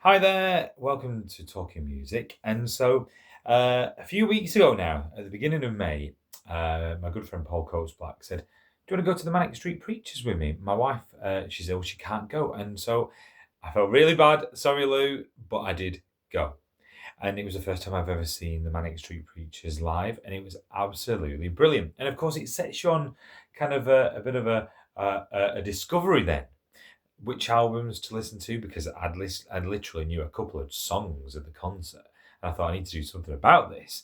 Hi there, welcome to Talking Music. A few weeks ago now, at the beginning of May, my good friend Paul Coates Black said, "Do you want to go to the Manic Street Preachers with me?" My wife, she's ill, she can't go. And so I felt really bad. Sorry, Lou, but I did go. And it was the first time I've ever seen the Manic Street Preachers live, and it was absolutely brilliant. And of course, it sets you on kind of a bit of a discovery then which albums to listen to because I literally knew a couple of songs at the concert, and I thought I need to do something about this.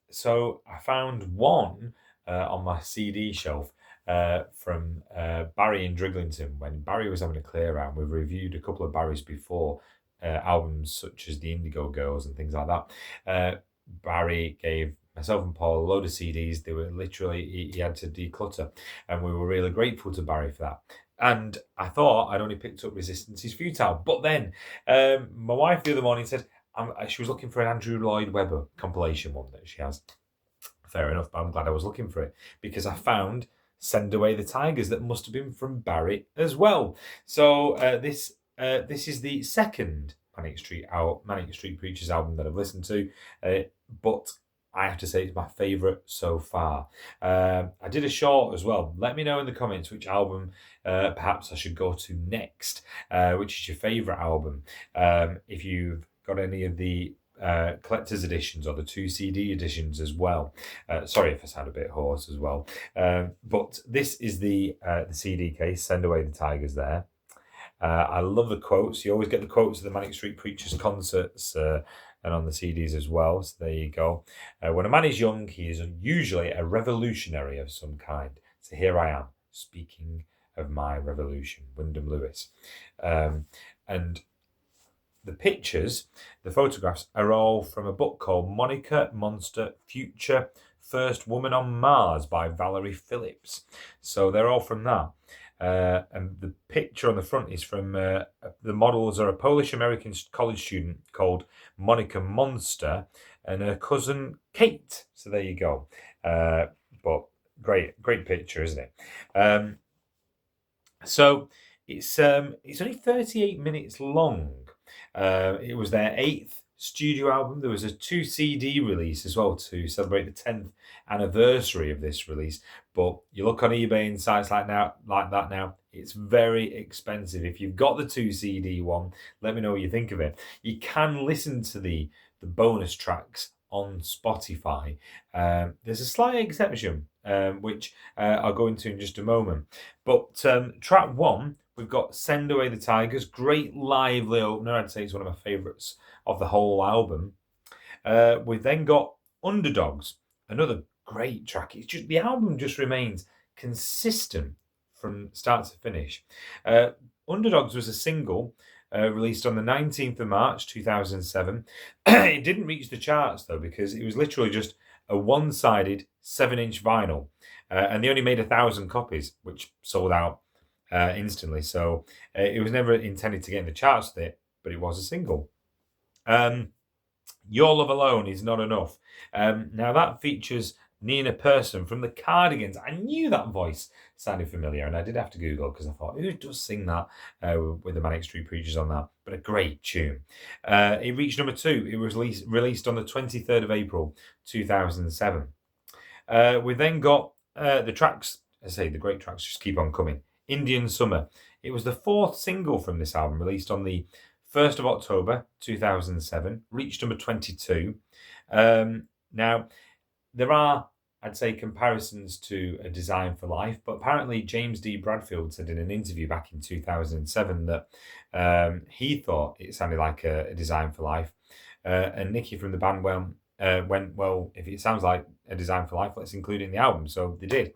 So I found one on my CD shelf from Barry in Driglington when Barry was having a clear out. We've reviewed a couple of Barrys before, albums such as the Indigo Girls and things like that. Barry gave myself and Paul a load of CDs. They were literally he had to declutter, and we were really grateful to Barry for that. And I thought I'd only picked up Resistance is Futile. But then my wife the other morning said she was looking for an Andrew Lloyd Webber compilation one that she has. Fair enough, but I'm glad I was looking for it because I found Send Away the Tigers that must have been from Barry as well. So this is the second Manic Street Preachers album that I've listened to, but I have to say it's my favourite so far. I did a short as well. Let me know in the comments which album perhaps I should go to next. Which is your favourite album? If you've got any of the collector's editions or the 2 CD editions as well. Sorry if I sound a bit hoarse as well. But this is the CD case, Send Away the Tigers there. I love the quotes. You always get the quotes of the Manic Street Preachers concerts and on the CDs as well. So there you go. When a man is young, he is usually a revolutionary of some kind. So here I am, speaking of my revolution, Wyndham Lewis. And the pictures, the photographs, are all from a book called Monica, Monster, Future, First Woman on Mars by Valerie Phillips. So they're all from that. And the picture on the front is from the models are a Polish-American college student called Monica Monster and her cousin Kate. So there you go. But great picture, isn't it? So it's only 38 minutes long. It was their 8th studio album. There was a 2 CD release as well to celebrate the 10th anniversary of this release. But you look on eBay and sites like that now, it's very expensive. If you've got the 2 CD one, let me know what you think of it. You can listen to the bonus tracks on Spotify. There's a slight exception, which I'll go into in just a moment. But track 1, we've got Send Away the Tigers, great lively opener. I'd say it's one of my favourites of the whole album. We've then got Underdogs, another great track. It's just the album just remains consistent from start to finish. Underdogs was a single released on the 19th of March 2007. It didn't reach the charts though because it was literally just a one-sided 7-inch vinyl, and they only made 1,000 copies, which sold out instantly. So it was never intended to get in the charts with it, but it was a single. Your Love Alone Is Not Enough. Now that features Nina Persson from the Cardigans. I knew that voice sounded familiar, and I did have to Google because I thought, who does sing that with the Manic Street Preachers on that? But a great tune. It reached number 2. It was released on the 23rd of April 2007. We then got the tracks. I say the great tracks just keep on coming. Indian Summer. It was the 4th single from this album, released on the 1st of October 2007, reached number 22. Now, there are, I'd say, comparisons to A Design for Life, but apparently James D. Bradfield said in an interview back in 2007 that he thought it sounded like a Design for Life. And Nicky from the band went, well, if it sounds like A Design for Life, let's include it in the album. So they did.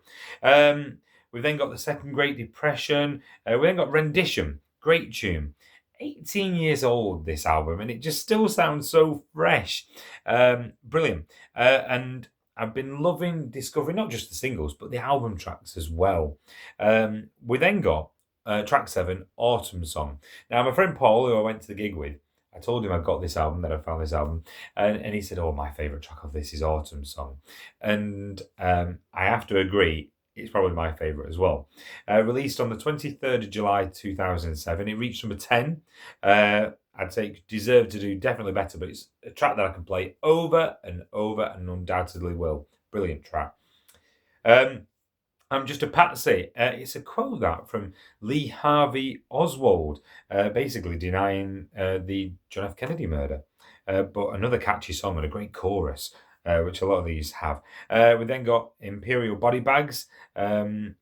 We've then got the Second Great Depression. We then got Rendition, great tune. 18 years old, this album, and it just still sounds so fresh. Brilliant. And I've been loving discovering not just the singles, but the album tracks as well. We then got track 7, Autumn Song. Now, my friend Paul, who I went to the gig with, I told him I'd got this album, that I found this album, and he said, oh, my favourite track of this is Autumn Song. And I have to agree, it's probably my favourite as well. Released on the 23rd of July 2007, it reached number 10. I'd say deserved to do definitely better, but it's a track that I can play over and over and undoubtedly will. Brilliant track. I'm just a patsy. It's a quote that from Lee Harvey Oswald, basically denying the John F. Kennedy murder. But another catchy song and a great chorus, which a lot of these have. We then got Imperial Body Bags, and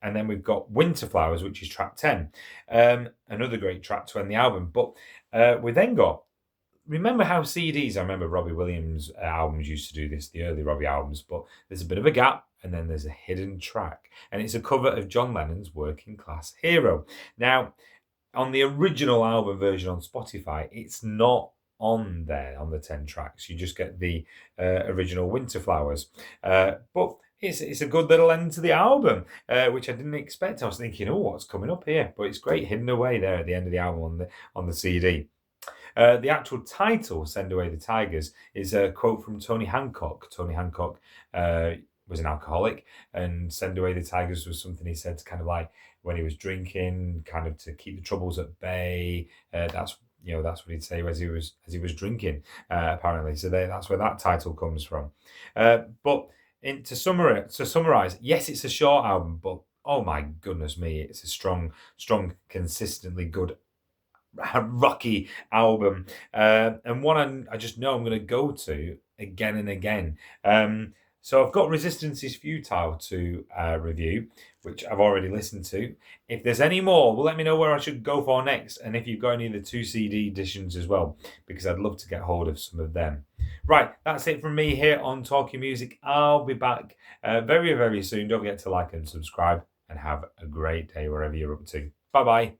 then we've got Winter Flowers, which is track 10. Another great track to end the album. But we then got remember how CDs, I remember Robbie Williams albums used to do this, the early Robbie albums, but there's a bit of a gap and then there's a hidden track. And it's a cover of John Lennon's Working Class Hero. Now, on the original album version on Spotify, it's not on there on the 10 tracks. You just get the original Winter Flowers. But it's a good little end to the album, which I didn't expect. I was thinking, oh, what's coming up here? But it's great hidden away there at the end of the album on the CD. The actual title, Send Away the Tigers, is a quote from Tony Hancock. Tony Hancock was an alcoholic, and Send Away the Tigers was something he said to kind of like when he was drinking, kind of to keep the troubles at bay. That's what he'd say as he was drinking, apparently. So that's where that title comes from. But to summarize, yes, it's a short album, but oh my goodness me, it's a strong, consistently good rocky album, and one I just know I'm going to go to again and again. So I've got Resistance is Futile to review, which I've already listened to. If there's any more, well, let me know where I should go for next, and if you've got any of the 2 CD editions as well, because I'd love to get hold of some of them. Right, that's it from me here on Talking Music. I'll be back very, very soon. Don't forget to like and subscribe, and have a great day wherever you're up to. Bye-bye.